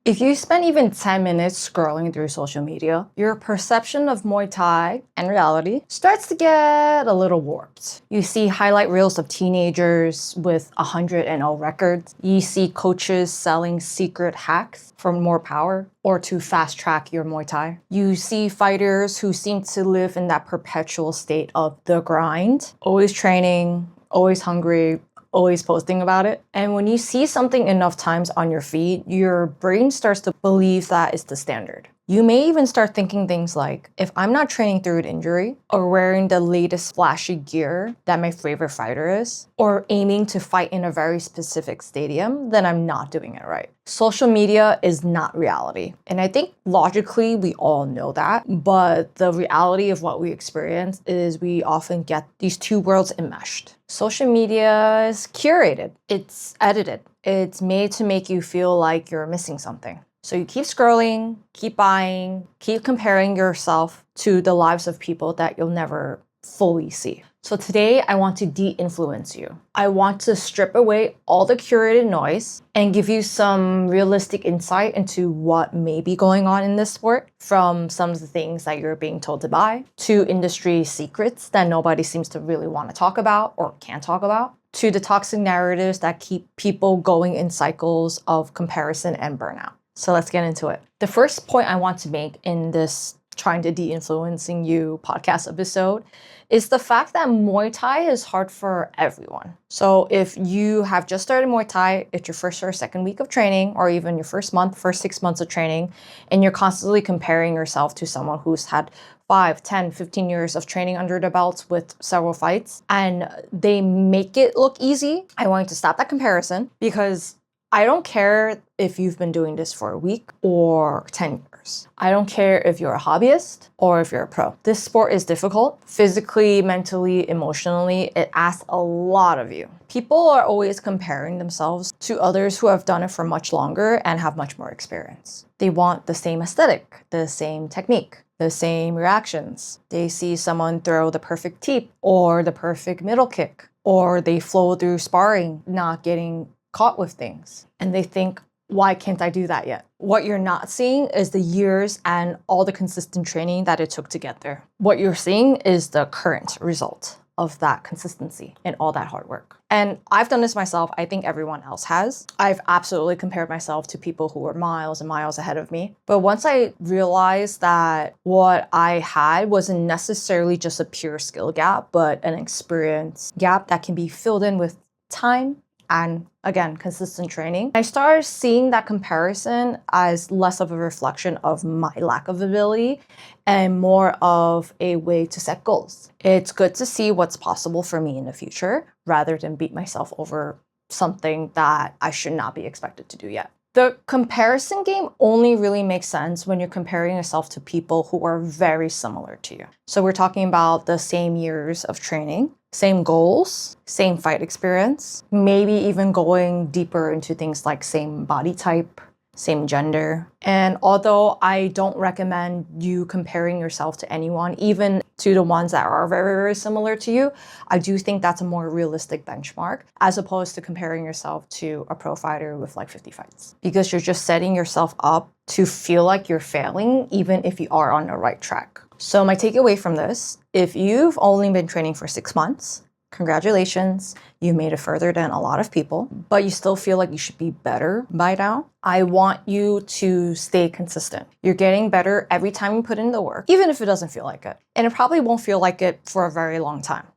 If you spend even 10 minutes scrolling through social media, your perception of Muay Thai and reality starts to get a little warped. You see highlight reels of teenagers with 100-0 records. You see coaches selling secret hacks for more power or to fast track your Muay Thai. You see fighters who seem to live in that perpetual state of the grind, always training, always hungry, always posting about it. And when you see something enough times on your feed, your brain starts to believe that is the standard. You may even start thinking things like, if I'm not training through an injury, or wearing the latest flashy gear that my favorite fighter is, or aiming to fight in a very specific stadium, then I'm not doing it right. Social media is not reality. And I think logically we all know that, but the reality of what we experience is we often get these two worlds enmeshed. Social media is curated, it's edited, it's made to make you feel like you're missing something. So you keep scrolling, keep buying, keep comparing yourself to the lives of people that you'll never fully see. So today I want to de-influence you. I want to strip away all the curated noise and give you some realistic insight into what may be going on in this sport, from some of the things that you're being told to buy, to industry secrets that nobody seems to really want to talk about or can't talk about, to the toxic narratives that keep people going in cycles of comparison and burnout. So let's get into it. The first point I want to make in this Trying to De-Influencing You podcast episode is the fact that Muay Thai is hard for everyone. So if you have just started Muay Thai, it's your first or second week of training, or even your first 6 months of training, and you're constantly comparing yourself to someone who's had 5, 10, 15 years of training under the belts with several fights, and they make it look easy, I want you to stop that comparison, because I don't care if you've been doing this for a week or 10 years. I don't care if you're a hobbyist or if you're a pro. This sport is difficult, physically, mentally, emotionally. It asks a lot of you. People are always comparing themselves to others who have done it for much longer and have much more experience. They want the same aesthetic, the same technique, the same reactions. They see someone throw the perfect teep or the perfect middle kick, or they flow through sparring, not getting caught with things. And they think, why can't I do that yet? What you're not seeing is the years and all the consistent training that it took to get there. What you're seeing is the current result of that consistency and all that hard work. And I've done this myself. I think everyone else has. I've absolutely compared myself to people who were miles and miles ahead of me. But once I realized that what I had wasn't necessarily just a pure skill gap, but an experience gap that can be filled in with time and, again, consistent training, I started seeing that comparison as less of a reflection of my lack of ability and more of a way to set goals. It's good to see what's possible for me in the future rather than beat myself over something that I should not be expected to do yet. The comparison game only really makes sense when you're comparing yourself to people who are very similar to you. So we're talking about the same years of training, same goals, same fight experience, maybe even going deeper into things like same body type, same gender. And although I don't recommend you comparing yourself to anyone, even to the ones that are very, very similar to you, I do think that's a more realistic benchmark as opposed to comparing yourself to a pro fighter with like 50 fights. Because you're just setting yourself up to feel like you're failing, even if you are on the right track. So my takeaway from this, if you've only been training for 6 months, congratulations, you made it further than a lot of people, but you still feel like you should be better by now. I want you to stay consistent. You're getting better every time you put in the work, even if it doesn't feel like it. And it probably won't feel like it for a very long time.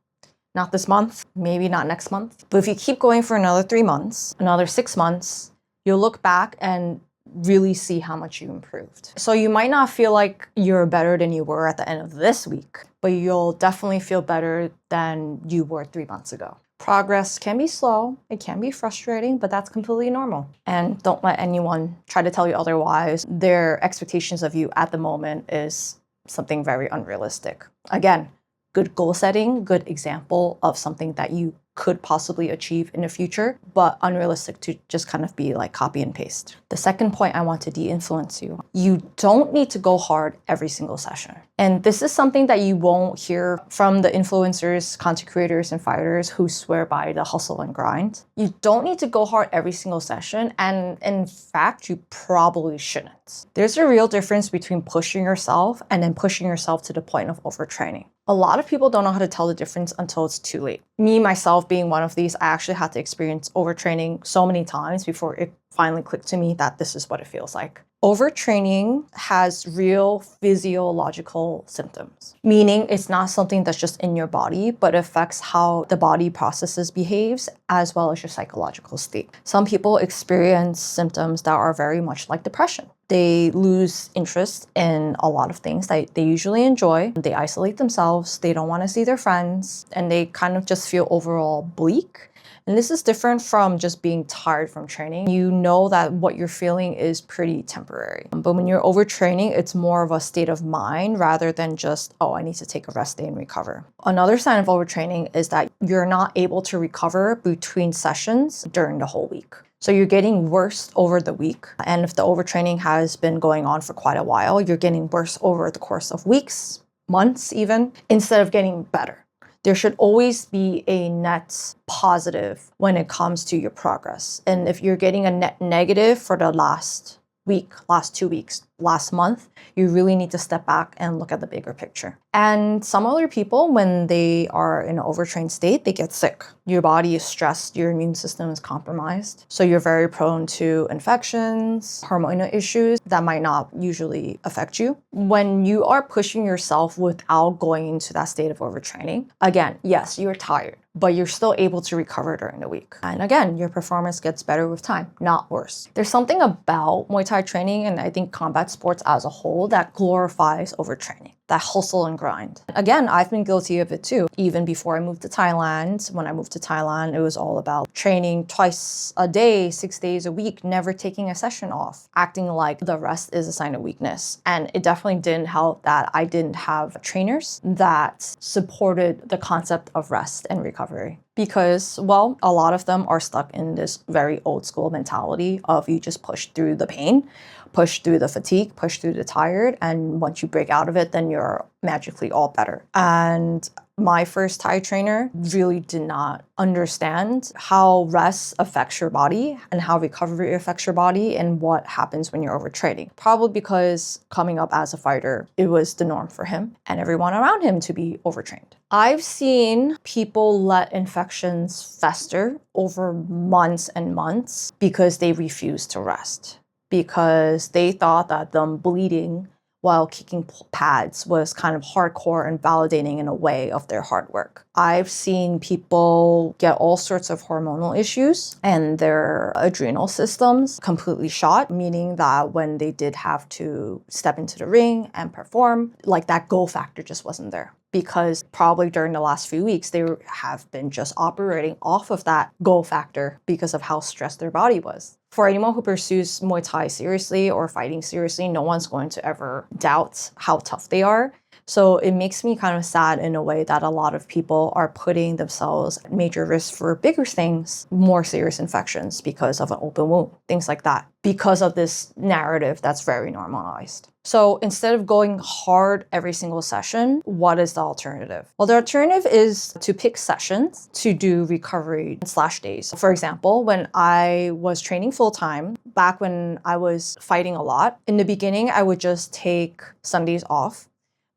Not this month, maybe not next month. But if you keep going for another 3 months, another 6 months, you'll look back and really see how much you improved. So you might not feel like you're better than you were at the end of this week, but you'll definitely feel better than you were 3 months ago. Progress can be slow, it can be frustrating, but that's completely normal. And don't let anyone try to tell you otherwise. Their expectations of you at the moment is something very unrealistic. Again, good goal setting, good example of something that you could possibly achieve in the future, but unrealistic to just kind of be like copy and paste. The second point I want to de-influence you. You don't need to go hard every single session. And this is something that you won't hear from the influencers, content creators, and fighters who swear by the hustle and grind. You don't need to go hard every single session, and in fact, you probably shouldn't. There's a real difference between pushing yourself and then pushing yourself to the point of overtraining. A lot of people don't know how to tell the difference until it's too late. Me, myself, being one of these, I actually had to experience overtraining so many times before it finally clicked to me that this is what it feels like. Overtraining has real physiological symptoms, meaning it's not something that's just in your body, but affects how the body processes, behaves, as well as your psychological state. Some people experience symptoms that are very much like depression. They lose interest in a lot of things that they usually enjoy. They isolate themselves, they don't want to see their friends, and they kind of just feel overall bleak. And this is different from just being tired from training. You know that what you're feeling is pretty temporary. But when you're overtraining, it's more of a state of mind rather than just, oh, I need to take a rest day and recover. Another sign of overtraining is that you're not able to recover between sessions during the whole week. So you're getting worse over the week. And if the overtraining has been going on for quite a while, you're getting worse over the course of weeks, months even, instead of getting better. There should always be a net positive when it comes to your progress. And if you're getting a net negative for the last week, last 2 weeks, last month, you really need to step back and look at the bigger picture. And some other people, when they are in an overtrained state, they get sick. Your body is stressed, your immune system is compromised. So you're very prone to infections, hormonal issues that might not usually affect you. When you are pushing yourself without going into that state of overtraining, again, yes, you're tired, but you're still able to recover during the week. And again, your performance gets better with time, not worse. There's something about Muay Thai training, and I think combat sports as a whole, that glorifies overtraining, that hustle and grind. Again, I've been guilty of it too. Even before I moved to Thailand, when I moved to Thailand, it was all about training twice a day, 6 days a week, never taking a session off, acting like the rest is a sign of weakness. And it definitely didn't help that I didn't have trainers that supported the concept of rest and recovery. Because, well, a lot of them are stuck in this very old school mentality of you just push through the pain, push through the fatigue, push through the tired, and once you break out of it, then you're magically all better. And my first Thai trainer really did not understand how rest affects your body and how recovery affects your body and what happens when you're overtraining. Probably because coming up as a fighter, it was the norm for him and everyone around him to be overtrained. I've seen people let infections fester over months and months because they refused to rest, because they thought that them bleeding while kicking pads was kind of hardcore and validating in a way of their hard work. I've seen people get all sorts of hormonal issues and their adrenal systems completely shot, meaning that when they did have to step into the ring and perform, like that go factor just wasn't there. Because probably during the last few weeks, they have been just operating off of that go factor because of how stressed their body was. For anyone who pursues Muay Thai seriously or fighting seriously, no one's going to ever doubt how tough they are. So it makes me kind of sad in a way that a lot of people are putting themselves at major risk for bigger things, more serious infections because of an open wound, things like that, because of this narrative that's very normalized. So instead of going hard every single session, what is the alternative? Well, the alternative is to pick sessions to do recovery/days. For example, when I was training full-time, back when I was fighting a lot, in the beginning, I would just take Sundays off,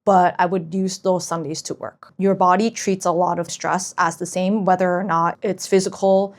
but I would use those Sundays to work. Your body treats a lot of stress as the same, whether or not it's physical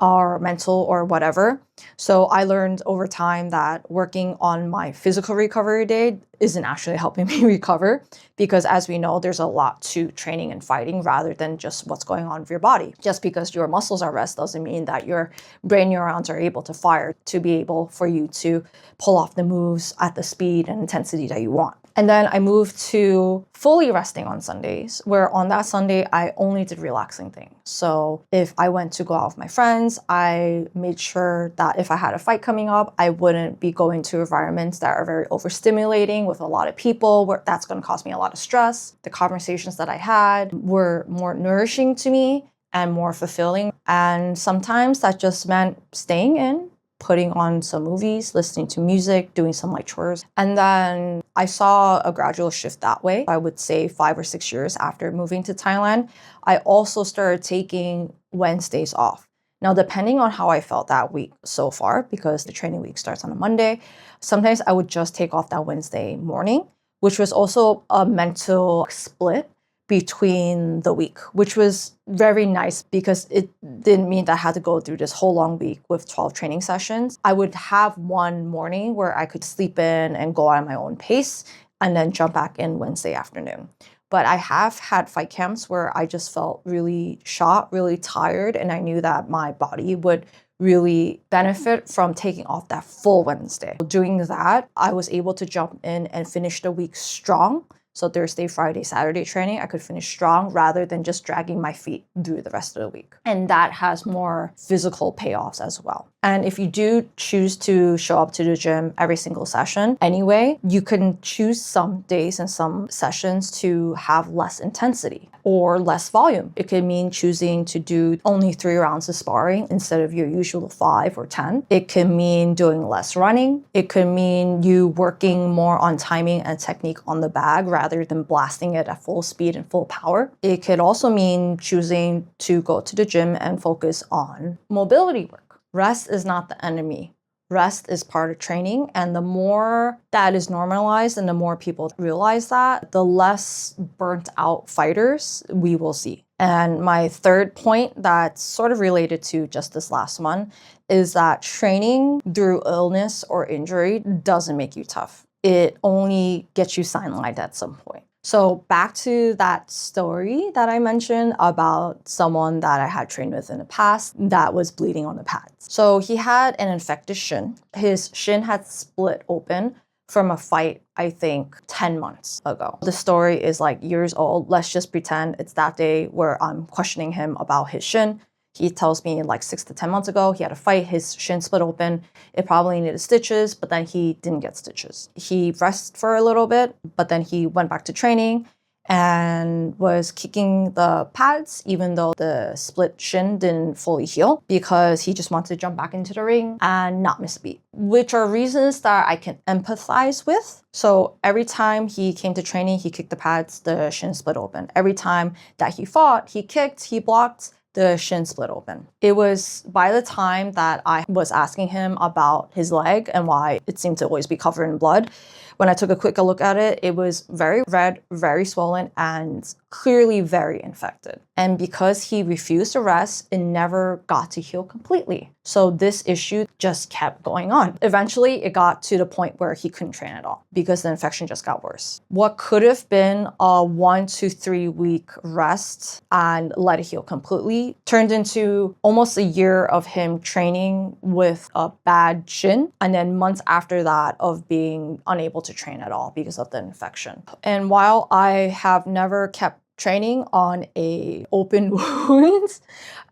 or mental or whatever. So I learned over time that working on my physical recovery day isn't actually helping me recover, because as we know, there's a lot to training and fighting rather than just what's going on with your body. Just because your muscles are rest doesn't mean that your brain neurons are able to fire to be able for you to pull off the moves at the speed and intensity that you want. And then I moved to fully resting on Sundays, where on that Sunday, I only did relaxing things. So if I went to go out with my friends, I made sure that if I had a fight coming up, I wouldn't be going to environments that are very overstimulating with a lot of people, where that's going to cause me a lot of stress. The conversations that I had were more nourishing to me and more fulfilling. And sometimes that just meant staying in, putting on some movies, listening to music, doing some light chores. And then I saw a gradual shift that way. I would say 5 or 6 years after moving to Thailand, I also started taking Wednesdays off. Now, depending on how I felt that week so far, because the training week starts on a Monday, sometimes I would just take off that Wednesday morning, which was also a mental split between the week, which was very nice because it didn't mean that I had to go through this whole long week with 12 training sessions. I would have one morning where I could sleep in and go at my own pace and then jump back in Wednesday afternoon. But I have had fight camps where I just felt really shot, really tired, and I knew that my body would really benefit from taking off that full Wednesday. Doing that, I was able to jump in and finish the week strong. So Thursday, Friday, Saturday training, I could finish strong rather than just dragging my feet through the rest of the week. And that has more physical payoffs as well. And if you do choose to show up to the gym every single session anyway, you can choose some days and some sessions to have less intensity or less volume. It could mean choosing to do only 3 rounds of sparring instead of your usual 5 or 10. It can mean doing less running. It could mean you working more on timing and technique on the bag rather than blasting it at full speed and full power. It could also mean choosing to go to the gym and focus on mobility work. Rest is not the enemy. Rest is part of training, and the more that is normalized and the more people realize that, the less burnt out fighters we will see. And my third point that's sort of related to just this last one is that training through illness or injury doesn't make you tough. It only gets you sidelined at some point. So back to that story that I mentioned about someone that I had trained with in the past that was bleeding on the pads. So he had an infected shin. His shin had split open from a fight, I think, 10 months ago. The story is like years old. Let's just pretend it's that day where I'm questioning him about his shin. He tells me like 6 to 10 months ago, he had a fight, his shin split open. It probably needed stitches, but then he didn't get stitches. He rested for a little bit, but then he went back to training and was kicking the pads, even though the split shin didn't fully heal, because he just wanted to jump back into the ring and not miss a beat, which are reasons that I can empathize with. So every time he came to training, he kicked the pads, the shin split open. Every time that he fought, he kicked, he blocked, the shin split open. It was by the time that I was asking him about his leg and why it seemed to always be covered in blood. When I took a quick look at it, it was very red, very swollen, and clearly very infected. And because he refused to rest, it never got to heal completely. So this issue just kept going on. Eventually, it got to the point where he couldn't train at all because the infection just got worse. What could have been a 1 to 3 week rest and let it heal completely turned into almost a year of him training with a bad shin, and then months after that of being unable to train at all because of the infection. And while I have never kept training on a open wound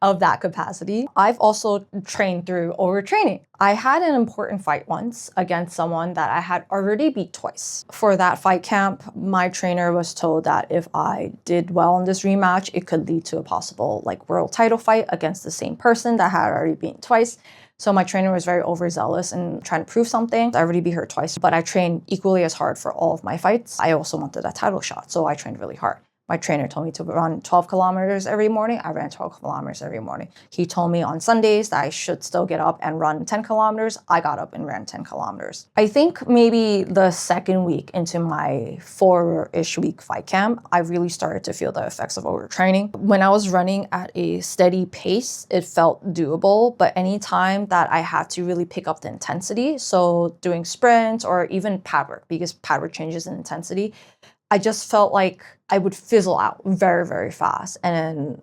of that capacity, I've also trained through overtraining. I had an important fight once against someone that I had already beat twice. For that fight camp, my trainer was told that if I did well in this rematch, it could lead to a possible world title fight against the same person that I had already beaten twice. So my trainer was very overzealous in trying to prove something. I already beat her twice, but I trained equally as hard for all of my fights. I also wanted a title shot, so I trained really hard. My trainer told me to run 12 kilometers every morning. I ran 12 kilometers every morning. He told me on Sundays that I should still get up and run 10 kilometers. I got up and ran 10 kilometers. I think maybe the second week into my 4-ish week fight camp, I really started to feel the effects of overtraining. When I was running at a steady pace, it felt doable, but anytime that I had to really pick up the intensity, so doing sprints or even pad work, because pad work changes in intensity, I just felt like I would fizzle out very, very fast. And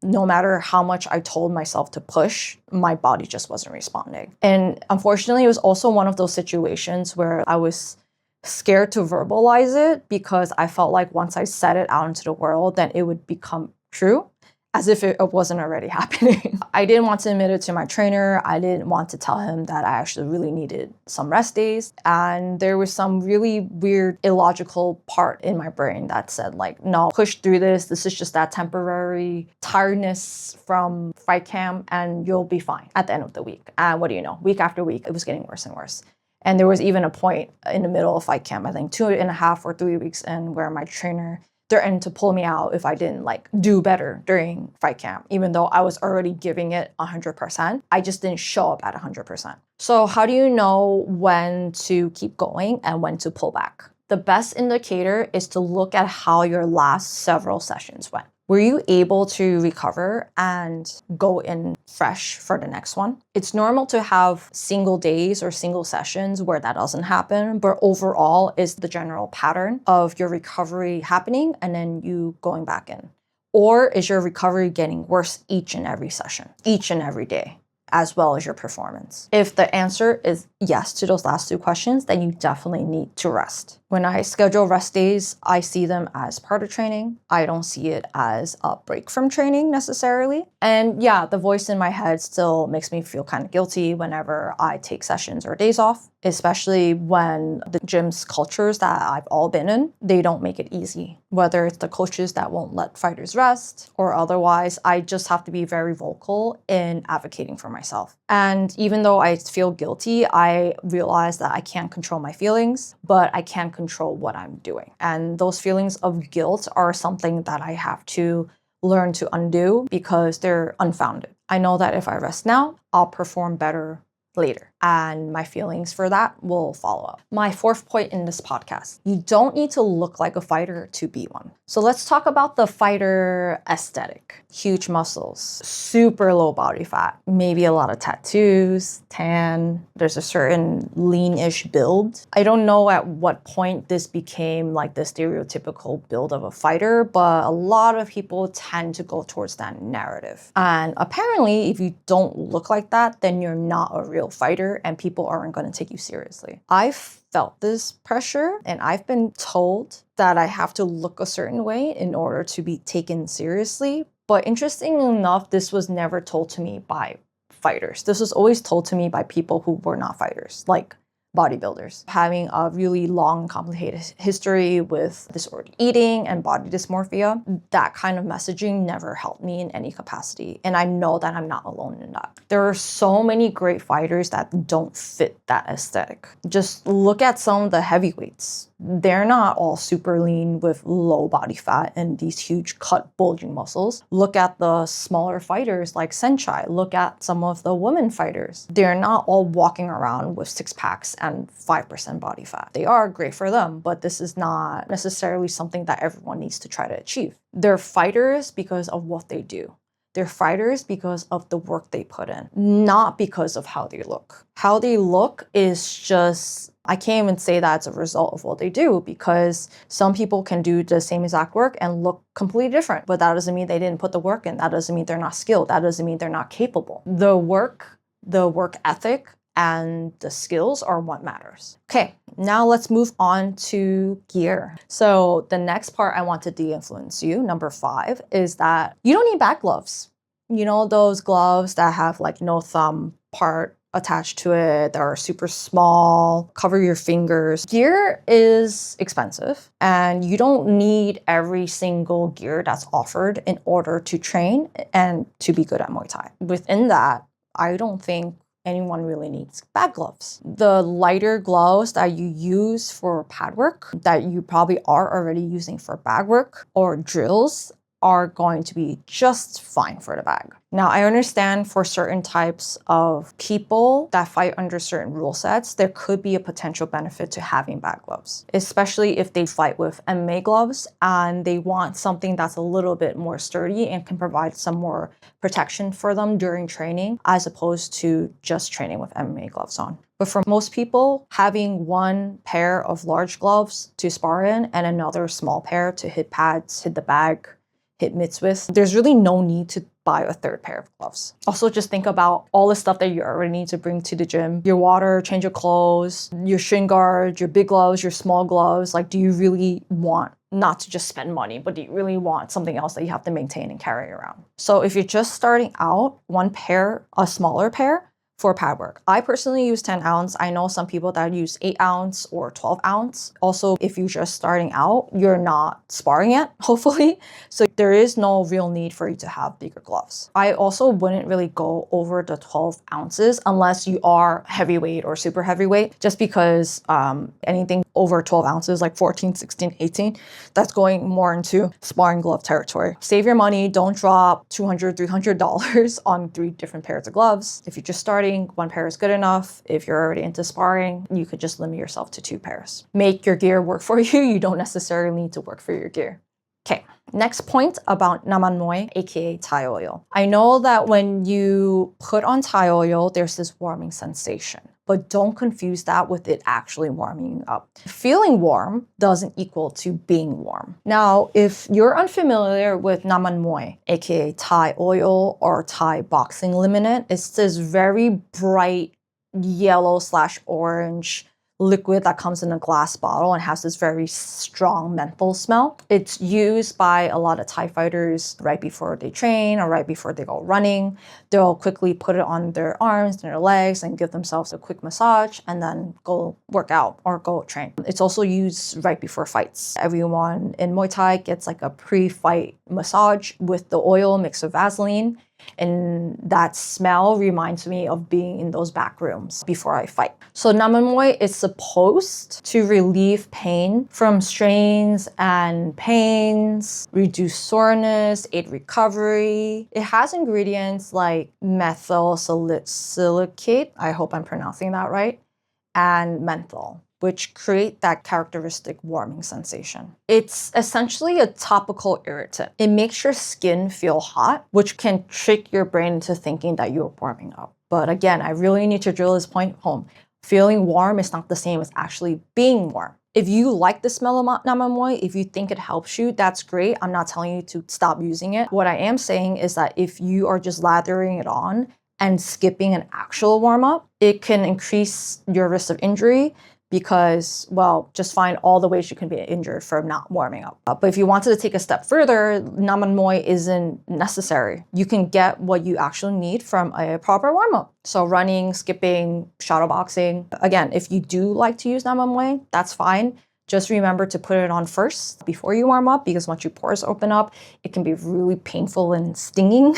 no matter how much I told myself to push, my body just wasn't responding. And unfortunately, it was also one of those situations where I was scared to verbalize it because I felt like once I said it out into the world, then it would become true. as if it wasn't already happening. I didn't want to admit it to my trainer. I didn't want to tell him that I actually really needed some rest days. And there was some really weird, illogical part in my brain that said like, no, push through this. This is just that temporary tiredness from fight camp and you'll be fine at the end of the week. And what do you know? Week after week, it was getting worse and worse. And there was even a point in the middle of fight camp, I think 2.5 or 3 weeks in, where my trainer threatened to pull me out if I didn't like do better during fight camp, even though I was already giving it 100%. I just didn't show up at 100%. So how do you know when to keep going and when to pull back? The best indicator is to look at how your last several sessions went. Were you able to recover and go in fresh for the next one? It's normal to have single days or single sessions where that doesn't happen, but overall is the general pattern of your recovery happening and then you going back in? Or is your recovery getting worse each and every session, each and every day, as well as your performance? If the answer is yes to those last two questions, then you definitely need to rest. When I schedule rest days, I see them as part of training. I don't see it as a break from training necessarily. And yeah, the voice in my head still makes me feel kind of guilty whenever I take sessions or days off, especially when the gym's cultures that I've all been in, they don't make it easy. Whether it's the coaches that won't let fighters rest or otherwise, I just have to be very vocal in advocating for myself. And even though I feel guilty, I realize that I can't control my feelings, but I can control what I'm doing. And those feelings of guilt are something that I have to learn to undo because they're unfounded. I know that if I rest now, I'll perform better later. And my feelings for that will follow up. My fourth point in this podcast, you don't need to look like a fighter to be one. So let's talk about the fighter aesthetic. Huge muscles, super low body fat, maybe a lot of tattoos, tan. There's a certain lean-ish build. I don't know at what point this became like the stereotypical build of a fighter, but a lot of people tend to go towards that narrative. And apparently, if you don't look like that, then you're not a real fighter and people aren't going to take you seriously. I've felt this pressure and I've been told that I have to look a certain way in order to be taken seriously. But interestingly enough, this was never told to me by fighters. This was always told to me by people who were not fighters, like bodybuilders. Having a really long, complicated history with disordered eating and body dysmorphia, that kind of messaging never helped me in any capacity. And I know that I'm not alone in that. There are so many great fighters that don't fit that aesthetic. Just look at some of the heavyweights. They're not all super lean with low body fat and these huge cut bulging muscles. Look at the smaller fighters like Senchai. Look at some of the women fighters. They're not all walking around with 6-packs and 5% body fat. They are great for them, but this is not necessarily something that everyone needs to try to achieve. They're fighters because of what they do. They're fighters because of the work they put in, not because of how they look. How they look is just, I can't even say that's a result of what they do because some people can do the same exact work and look completely different, but that doesn't mean they didn't put the work in. That doesn't mean they're not skilled. That doesn't mean they're not capable. The work ethic, and the skills are what matters. Okay, now let's move on to gear. So the next part I want to de-influence you, number 5, is that you don't need back gloves. You know, those gloves that have like no thumb part attached to it, that are super small, cover your fingers. Gear is expensive and you don't need every single gear that's offered in order to train and to be good at Muay Thai. Within that, I don't think anyone really needs back gloves. The lighter gloves that you use for pad work, that you probably are already using for bag work or drills, are going to be just fine for the bag. Now, I understand for certain types of people that fight under certain rule sets, there could be a potential benefit to having bag gloves, especially if they fight with MMA gloves and they want something that's a little bit more sturdy and can provide some more protection for them during training, as opposed to just training with MMA gloves on. But for most people, having one pair of large gloves to spar in and another small pair to hit pads, hit the bag, hit mitts with, there's really no need to buy a third pair of gloves. Also, just think about all the stuff that you already need to bring to the gym. Your water, change your clothes, your shin guard, your big gloves, your small gloves. Like, do you really want not to just spend money, but you really want something else that you have to maintain and carry around. So if you're just starting out, one pair, a smaller pair, for pad work. I personally use 10 ounce. I know some people that use 8 ounce or 12 ounce. Also, if you're just starting out, you're not sparring yet, hopefully. So there is no real need for you to have bigger gloves. I also wouldn't really go over the 12 ounces unless you are heavyweight or super heavyweight, just because anything over 12 ounces, like 14, 16, 18, that's going more into sparring glove territory. Save your money. Don't drop $200, $300 on 3 different pairs of gloves. If you're just starting, 1 pair is good enough. If you're already into sparring, you could just limit yourself to 2 pairs. Make your gear work for you. You don't necessarily need to work for your gear. Okay, next point about Namman Muay, aka Thai oil. I know that when you put on Thai oil, there's this warming sensation, but don't confuse that with it actually warming you up. Feeling warm doesn't equal to being warm. Now, if you're unfamiliar with Namman Muay, aka Thai oil or Thai boxing liniment, it's this very bright yellow/orange liquid that comes in a glass bottle and has this very strong menthol smell. It's used by a lot of Thai fighters right before they train or right before they go running. They'll quickly put it on their arms and their legs and give themselves a quick massage and then go work out or go train. It's also used right before fights. Everyone in Muay Thai gets like a pre-fight massage with the oil mixed with Vaseline. And that smell reminds me of being in those back rooms before I fight. So Namman Muay is supposed to relieve pain from strains and pains, reduce soreness, aid recovery. It has ingredients like methyl silicate, I hope I'm pronouncing that right, and menthol, which create that characteristic warming sensation. It's essentially a topical irritant. It makes your skin feel hot, which can trick your brain into thinking that you're warming up. But again, I really need to drill this point home. Feeling warm is not the same as actually being warm. If you like the smell of Namman Muay, if you think it helps you, that's great. I'm not telling you to stop using it. What I am saying is that if you are just lathering it on and skipping an actual warm-up, it can increase your risk of injury, because, well, just find all the ways you can be injured from not warming up. But if you wanted to take a step further, Namman Muay isn't necessary. You can get what you actually need from a proper warm-up. So running, skipping, shadow boxing. Again, if you do like to use Namman Muay, that's fine. Just remember to put it on first before you warm up, because once your pores open up, it can be really painful and stinging.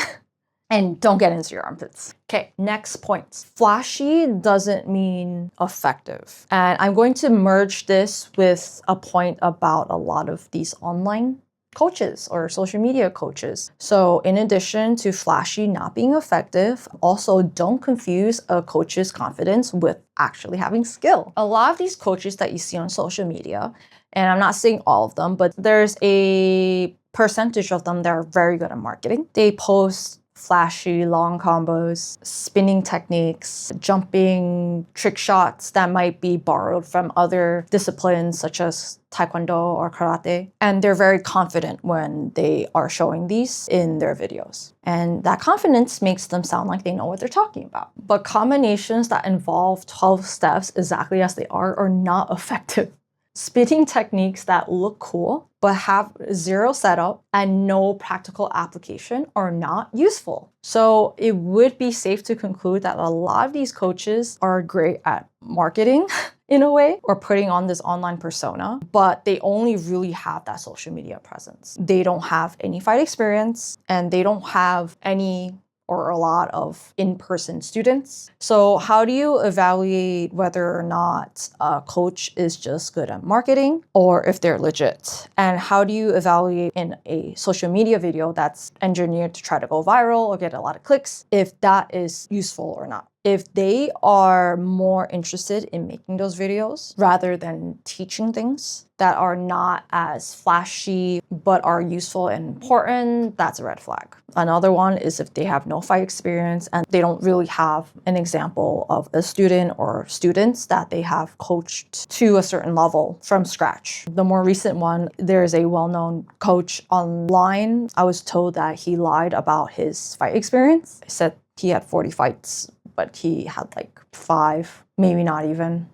And don't get into your armpits. Okay, next point. Flashy doesn't mean effective. And I'm going to merge this with a point about a lot of these online coaches or social media coaches. So in addition to flashy not being effective, also don't confuse a coach's confidence with actually having skill. A lot of these coaches that you see on social media, and I'm not saying all of them, but there's a percentage of them that are very good at marketing. They post flashy long combos, spinning techniques, jumping trick shots that might be borrowed from other disciplines such as taekwondo or karate. And they're very confident when they are showing these in their videos. And that confidence makes them sound like they know what they're talking about. But combinations that involve 12 steps exactly as they are not effective. Spinning techniques that look cool but have zero setup and no practical application are not useful. So it would be safe to conclude that a lot of these coaches are great at marketing in a way, or putting on this online persona, but they only really have that social media presence. They don't have any fight experience, and they don't have any or a lot of in-person students. So how do you evaluate whether or not a coach is just good at marketing or if they're legit? And how do you evaluate in a social media video that's engineered to try to go viral or get a lot of clicks if that is useful or not? If they are more interested in making those videos rather than teaching things that are not as flashy but are useful and important, that's a red flag. Another one is if they have no fight experience and they don't really have an example of a student or students that they have coached to a certain level from scratch. The more recent one, there's a well-known coach online. I was told that he lied about his fight experience. He said he had 40 fights, but he had like 5, maybe not even.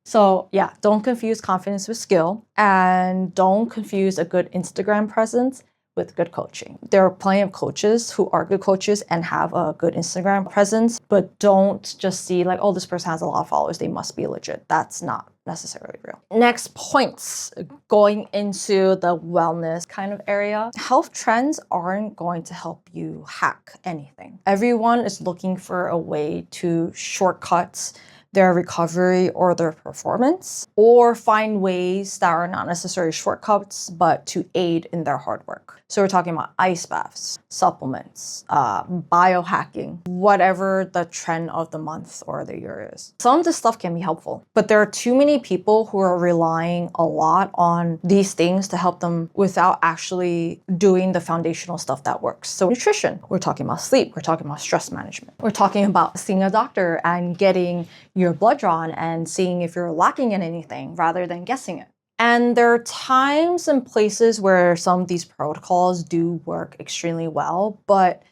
So yeah, don't confuse confidence with skill, and don't confuse a good Instagram presence with good coaching. There are plenty of coaches who are good coaches and have a good Instagram presence, but don't just see like, oh, this person has a lot of followers, they must be legit. That's not necessarily real. Next points, going into the wellness kind of area. Health trends aren't going to help you hack anything. Everyone is looking for a way to shortcut their recovery or their performance, or find ways that are not necessarily shortcuts, but to aid in their hard work. So we're talking about ice baths, supplements, biohacking, whatever the trend of the month or the year is. Some of this stuff can be helpful, but there are too many people who are relying a lot on these things to help them without actually doing the foundational stuff that works. So nutrition, we're talking about sleep, we're talking about stress management. We're talking about seeing a doctor and getting your blood drawn and seeing if you're lacking in anything rather than guessing it. And there are times and places where some of these protocols do work extremely well, but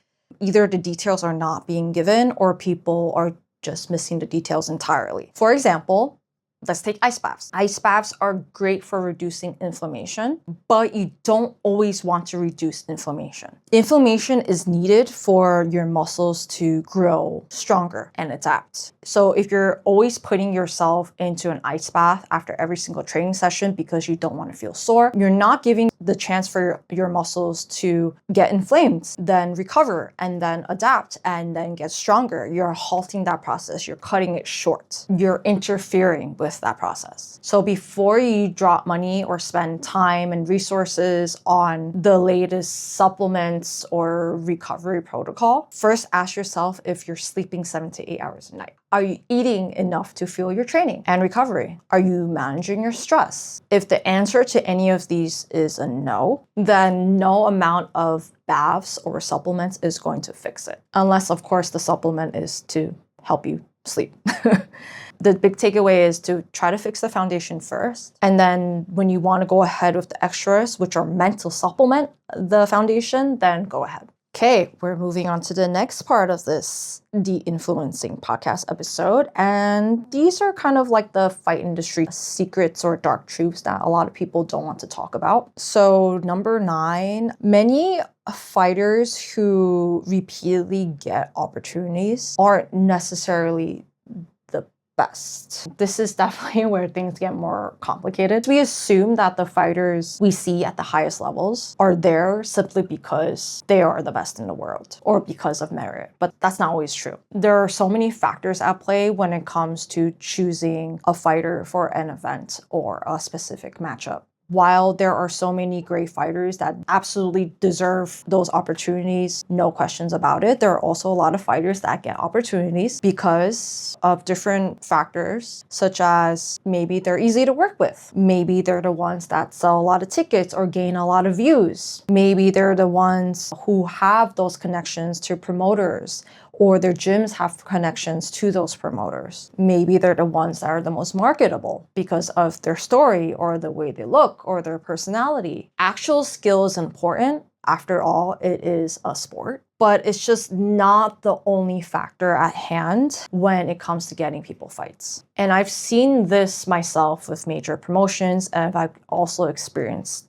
either the details are not being given or people are just missing the details entirely. For example, let's take ice baths. Ice baths are great for reducing inflammation, but you don't always want to reduce inflammation. Inflammation is needed for your muscles to grow stronger and adapt. So if you're always putting yourself into an ice bath after every single training session because you don't want to feel sore, you're not giving the chance for your muscles to get inflamed, then recover, and then adapt, and then get stronger. You're halting that process. You're cutting it short. You're interfering with that process. So before you drop money or spend time and resources on the latest supplements or recovery protocol, first ask yourself if you're sleeping 7 to 8 hours a night. Are you eating enough to fuel your training and recovery? Are you managing your stress? If the answer to any of these is a no, then no amount of baths or supplements is going to fix it. Unless, of course, the supplement is to help you sleep. The big takeaway is to try to fix the foundation first. And then when you want to go ahead with the extras, which are meant to supplement the foundation, then go ahead. Okay, we're moving on to the next part of this de-influencing podcast episode. And these are kind of like the fight industry secrets or dark truths that a lot of people don't want to talk about. So number 9, many fighters who repeatedly get opportunities aren't necessarily best. This is definitely where things get more complicated. We assume that the fighters we see at the highest levels are there simply because they are the best in the world or because of merit, but that's not always true. There are so many factors at play when it comes to choosing a fighter for an event or a specific matchup. While there are so many great fighters that absolutely deserve those opportunities, no questions about it, there are also a lot of fighters that get opportunities because of different factors, such as maybe they're easy to work with. Maybe they're the ones that sell a lot of tickets or gain a lot of views. Maybe they're the ones who have those connections to promoters, or their gyms have connections to those promoters. Maybe they're the ones that are the most marketable because of their story or the way they look or their personality. Actual skill is important. After all, it is a sport, but it's just not the only factor at hand when it comes to getting people fights. And I've seen this myself with major promotions, and I've also experienced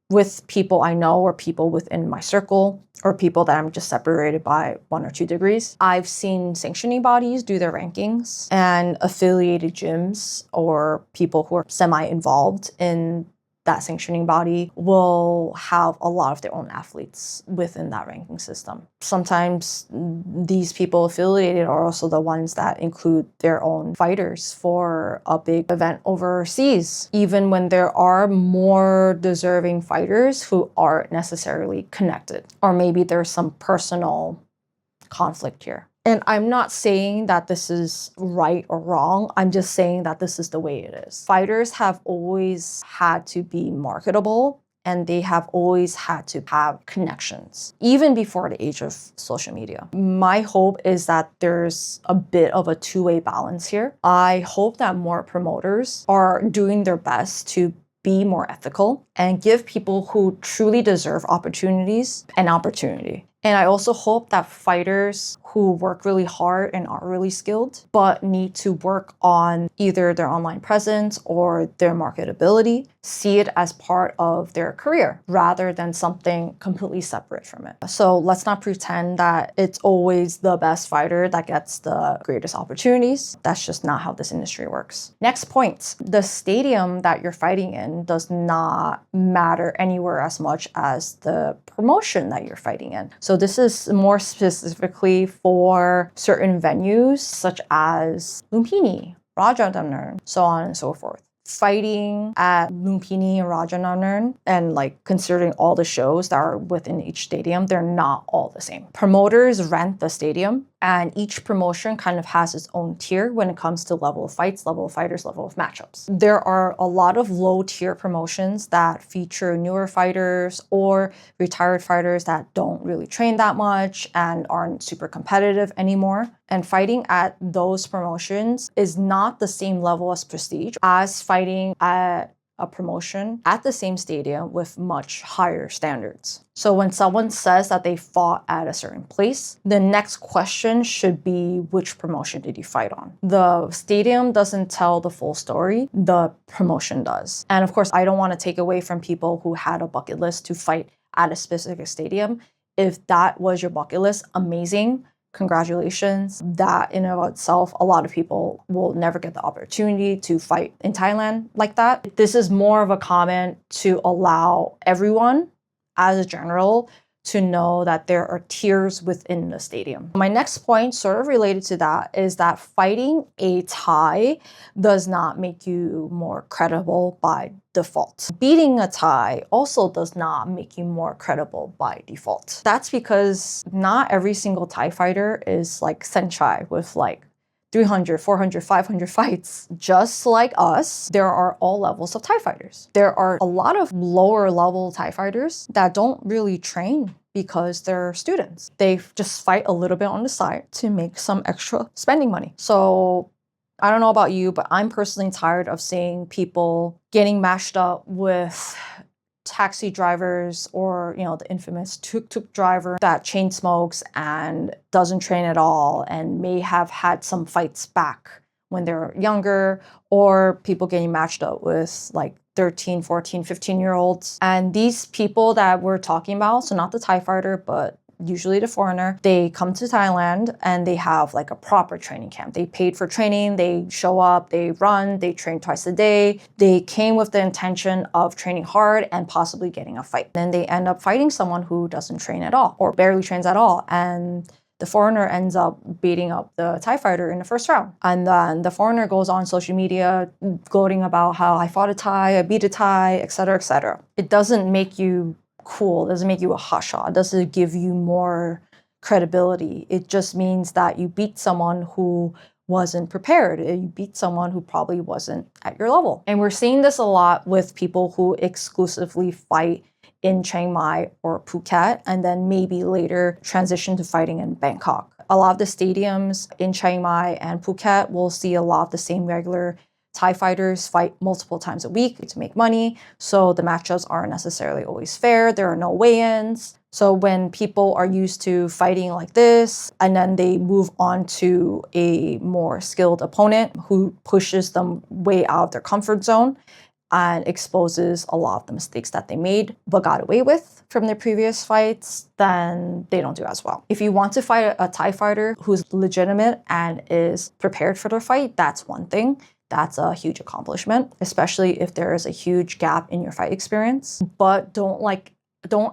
with people I know or people within my circle or people that I'm just separated by 1 or 2 degrees. I've seen sanctioning bodies do their rankings, and affiliated gyms or people who are semi-involved in that sanctioning body will have a lot of their own athletes within that ranking system. Sometimes these people affiliated are also the ones that include their own fighters for a big event overseas, even when there are more deserving fighters who aren't necessarily connected. Or maybe there's some personal conflict here. And I'm not saying that this is right or wrong. I'm just saying that this is the way it is. Fighters have always had to be marketable, and they have always had to have connections, even before the age of social media. My hope is that there's a bit of a two-way balance here. I hope that more promoters are doing their best to be more ethical and give people who truly deserve opportunities an opportunity. And I also hope that fighters who work really hard and are really skilled, but need to work on either their online presence or their marketability, see it as part of their career rather than something completely separate from it. So let's not pretend that it's always the best fighter that gets the greatest opportunities. That's just not how this industry works. Next point, the stadium that you're fighting in does not matter anywhere as much as the promotion that you're fighting in. So this is more specifically for certain venues such as Lumpini, Rajadamnern, so on and so forth. Fighting at Lumpini and Rajadamnern, and like considering all the shows that are within each stadium, they're not all the same. Promoters rent the stadium, and each promotion kind of has its own tier when it comes to level of fights, level of fighters, level of matchups. There are a lot of low tier promotions that feature newer fighters or retired fighters that don't really train that much and aren't super competitive anymore. And fighting at those promotions is not the same level of prestige as fighting at a promotion at the same stadium with much higher standards. So when someone says that they fought at a certain place, the next question should be, which promotion did you fight on? The stadium doesn't tell the full story, the promotion does. And of course, I don't want to take away from people who had a bucket list to fight at a specific stadium. If that was your bucket list, amazing. Congratulations. That in and of itself, a lot of people will never get the opportunity to fight in Thailand like that. This is more of a comment to allow everyone, as a general, to know that there are tiers within the stadium. My next point, sort of related to that, is that fighting a Thai does not make you more credible by default. Beating a Thai also does not make you more credible by default. That's because not every single Thai fighter is like Senchai with like 300, 400, 500 fights. Just like us, there are all levels of Thai fighters. There are a lot of lower level Thai fighters that don't really train because they're students. They just fight a little bit on the side to make some extra spending money. So I don't know about you, but I'm personally tired of seeing people getting mashed up with taxi drivers or, the infamous tuk-tuk driver that chain smokes and doesn't train at all and may have had some fights back when they're younger, or people getting matched up with like 13, 14, 15-year-olds. And these people that we're talking about, so not the Thai fighter, but usually the foreigner, they come to Thailand and they have like a proper training camp. They paid for training, they show up, they run, they train twice a day. They came with the intention of training hard and possibly getting a fight. Then they end up fighting someone who doesn't train at all or barely trains at all. And the foreigner ends up beating up the Thai fighter in the first round. And then the foreigner goes on social media gloating about how I fought a Thai, I beat a Thai, etc., etc. It doesn't make you cool, it doesn't make you a hotshot, it doesn't give you more credibility. It just means that you beat someone who wasn't prepared. You beat someone who probably wasn't at your level. And we're seeing this a lot with people who exclusively fight in Chiang Mai or Phuket and then maybe later transition to fighting in Bangkok. A lot of the stadiums in Chiang Mai and Phuket will see a lot of the same regular Thai fighters fight multiple times a week to make money, so the matchups aren't necessarily always fair. There are no weigh-ins. So when people are used to fighting like this, and then they move on to a more skilled opponent who pushes them way out of their comfort zone and exposes a lot of the mistakes that they made but got away with from their previous fights, then they don't do as well. If you want to fight a Thai fighter who's legitimate and is prepared for their fight, that's one thing. That's a huge accomplishment, especially if there is a huge gap in your fight experience. But don't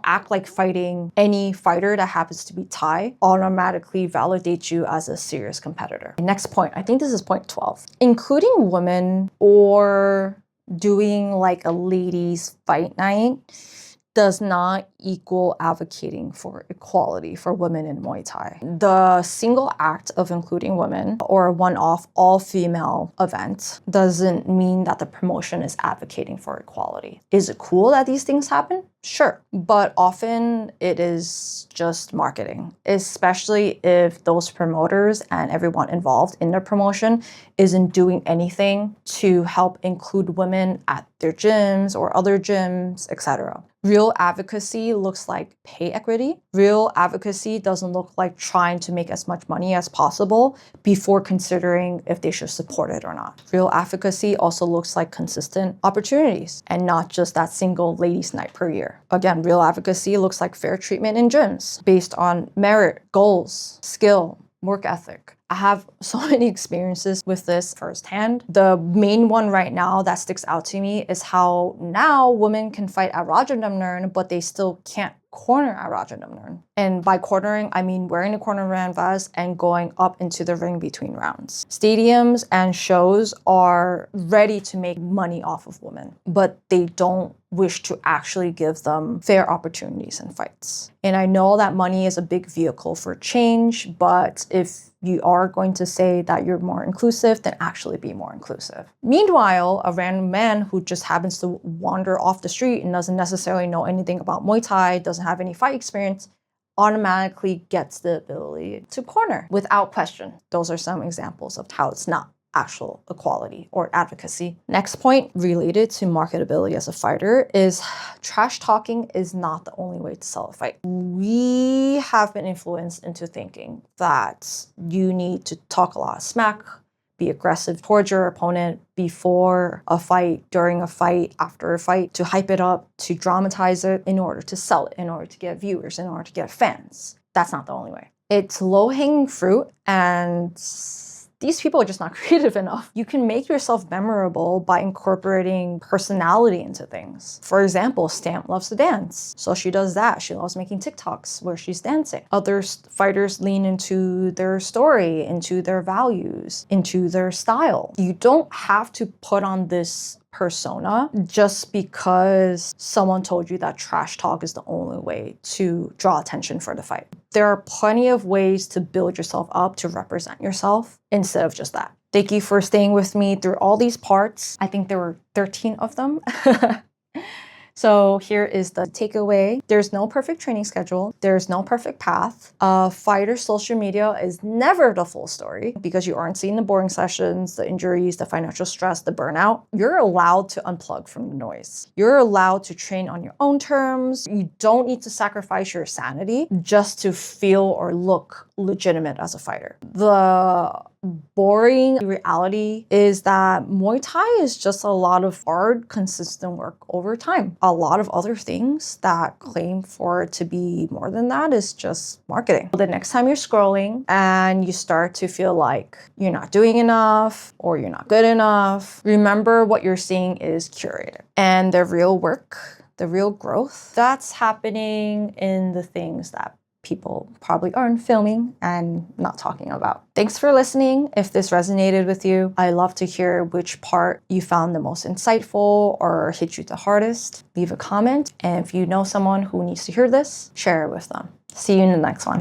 act like fighting any fighter that happens to be Thai automatically validates you as a serious competitor. Next point, I think this is point 12. Including women or doing like a ladies' fight night does not equal advocating for equality for women in Muay Thai. The single act of including women or a one-off all-female event doesn't mean that the promotion is advocating for equality. Is it cool that these things happen? Sure, but often it is just marketing, especially if those promoters and everyone involved in the promotion isn't doing anything to help include women at their gyms or other gyms, etc. Real advocacy advocacy looks like pay equity. Real advocacy doesn't look like trying to make as much money as possible before considering if they should support it or not. Real advocacy also looks like consistent opportunities and not just that single ladies' night per year. Again, real advocacy looks like fair treatment in gyms based on merit, goals, skill, work ethic. I have so many experiences with this firsthand. The main one right now that sticks out to me is how now women can fight at Rajadamnern, but they still can't corner at Rajadamnern. And by cornering, I mean wearing a corner ran vest and going up into the ring between rounds. Stadiums and shows are ready to make money off of women, but they don't wish to actually give them fair opportunities in fights. And I know that money is a big vehicle for change, but if you are going to say that you're more inclusive, then actually be more inclusive. Meanwhile, a random man who just happens to wander off the street and doesn't necessarily know anything about Muay Thai, doesn't have any fight experience, automatically gets the ability to corner without question. Those are some examples of how it's not actual equality or advocacy. Next point related to marketability as a fighter is trash talking is not the only way to sell a fight. We have been influenced into thinking that you need to talk a lot of smack, be aggressive towards your opponent before a fight, during a fight, after a fight, to hype it up, to dramatize it in order to sell it, in order to get viewers, in order to get fans. That's not the only way. It's low-hanging fruit, and these people are just not creative enough. You can make yourself memorable by incorporating personality into things. For example, Stamp loves to dance, so she does that. She loves making TikToks where she's dancing. Other fighters lean into their story, into their values, into their style. You don't have to put on this persona just because someone told you that trash talk is the only way to draw attention for the fight. There are plenty of ways to build yourself up, to represent yourself instead of just that. Thank you for staying with me through all these parts. I think there were 13 of them. So here is the takeaway. There's no perfect training schedule. There's no perfect path. A fighter's social media is never the full story because you aren't seeing the boring sessions, the injuries, the financial stress, the burnout. You're allowed to unplug from the noise. You're allowed to train on your own terms. You don't need to sacrifice your sanity just to feel or look legitimate as a fighter. The boring reality is that Muay Thai is just a lot of hard, consistent work over time. A lot of other things that claim for it to be more than that is just marketing. The next time you're scrolling and you start to feel like you're not doing enough or you're not good enough, remember what you're seeing is curated. And the real work, the real growth, that's happening in the things that people probably aren't filming and not talking about. Thanks for listening. If this resonated with you, I love to hear which part you found the most insightful or hit you the hardest. Leave a comment. And if you know someone who needs to hear this, share it with them. See you in the next one.